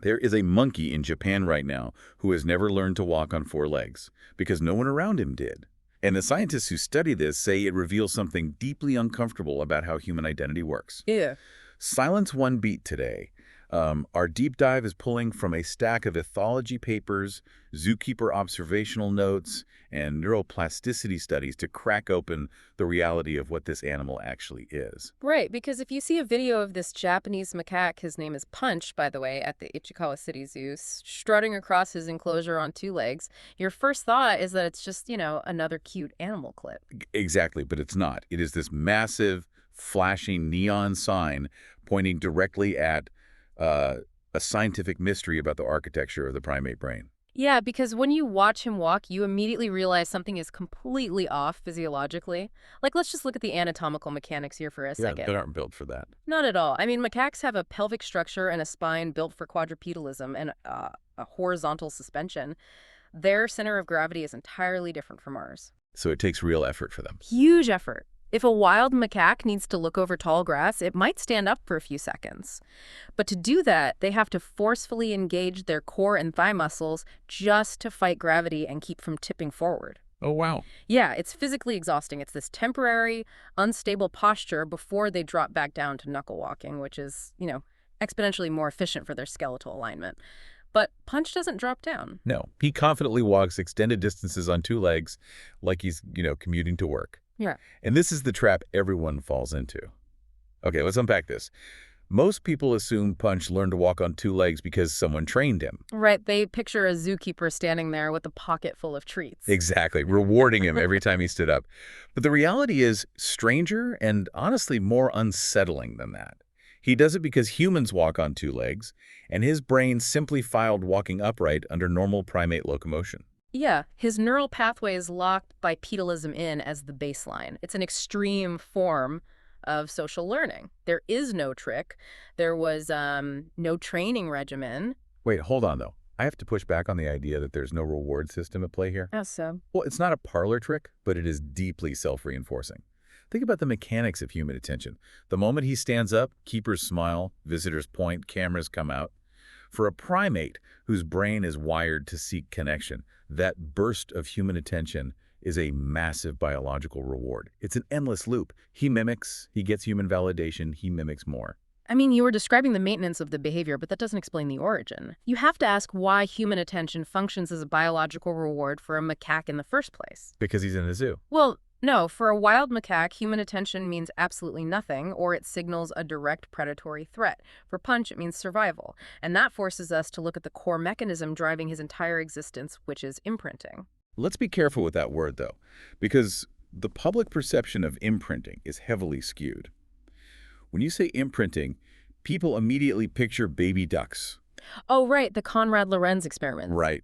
There is a monkey in Japan right now who has never learned to walk on four legs because no one around him did. And the scientists who study this say it reveals something deeply uncomfortable about how human identity works. Yeah. Silence one beat today. Our deep dive is pulling from a stack of ethology papers, zookeeper observational notes, and neuroplasticity studies to crack open the reality of what this animal actually is. Right, because if you see a video of this Japanese macaque, his name is Punch, by the way, at the Ichikawa City Zoo, strutting across his enclosure on two legs, your first thought is that it's just, another cute animal clip. Exactly, but it's not. It is this massive, flashing neon sign pointing directly at a scientific mystery about the architecture of the primate brain. Yeah, because when you watch him walk, you immediately realize something is completely off physiologically. Like, let's just look at the anatomical mechanics here for a Yeah, second. they aren't built for that. Not at all. I mean, macaques have a pelvic structure and a spine built for quadrupedalism and a horizontal suspension. Their center of gravity is entirely different from ours. So it takes real effort for them. Huge effort. If a wild macaque needs to look over tall grass, it might stand up for a few seconds. But to do that, they have to forcefully engage their core and thigh muscles just to fight gravity and keep from tipping forward. Oh, wow. Yeah, it's physically exhausting. It's this temporary, unstable posture before they drop back down to knuckle walking, which is, exponentially more efficient for their skeletal alignment. But Punch doesn't drop down. No, he confidently walks extended distances on two legs like he's, commuting to work. Yeah. And this is the trap everyone falls into. Okay, let's unpack this. Most people assume Punch learned to walk on two legs because someone trained him. Right, they picture a zookeeper standing there with a pocket full of treats. Exactly, rewarding him every time he stood up. But the reality is stranger and honestly more unsettling than that. He does it because humans walk on two legs, and his brain simply filed walking upright under normal primate locomotion. Yeah, his neural pathways locked bipedalism in as the baseline. It's an extreme form of social learning. There is no trick. There was no training regimen. Wait, hold on, though. I have to push back on the idea that there's no reward system at play here. Oh, so? Well, it's not a parlor trick, but it is deeply self-reinforcing. Think about the mechanics of human attention. The moment he stands up, keepers smile, visitors point, cameras come out. For a primate whose brain is wired to seek connection, that burst of human attention is a massive biological reward. It's an endless loop. He mimics, he gets human validation, he mimics more. I mean, you were describing the maintenance of the behavior, but that doesn't explain the origin. You have to ask why human attention functions as a biological reward for a macaque in the first place. Because he's in a zoo. Well, no, for a wild macaque, human attention means absolutely nothing, or it signals a direct predatory threat. For Punch, it means survival. And that forces us to look at the core mechanism driving his entire existence, which is imprinting. Let's be careful with that word, though, because the public perception of imprinting is heavily skewed. When you say imprinting, people immediately picture baby ducks. Oh, right, the Conrad Lorenz experiment. Right.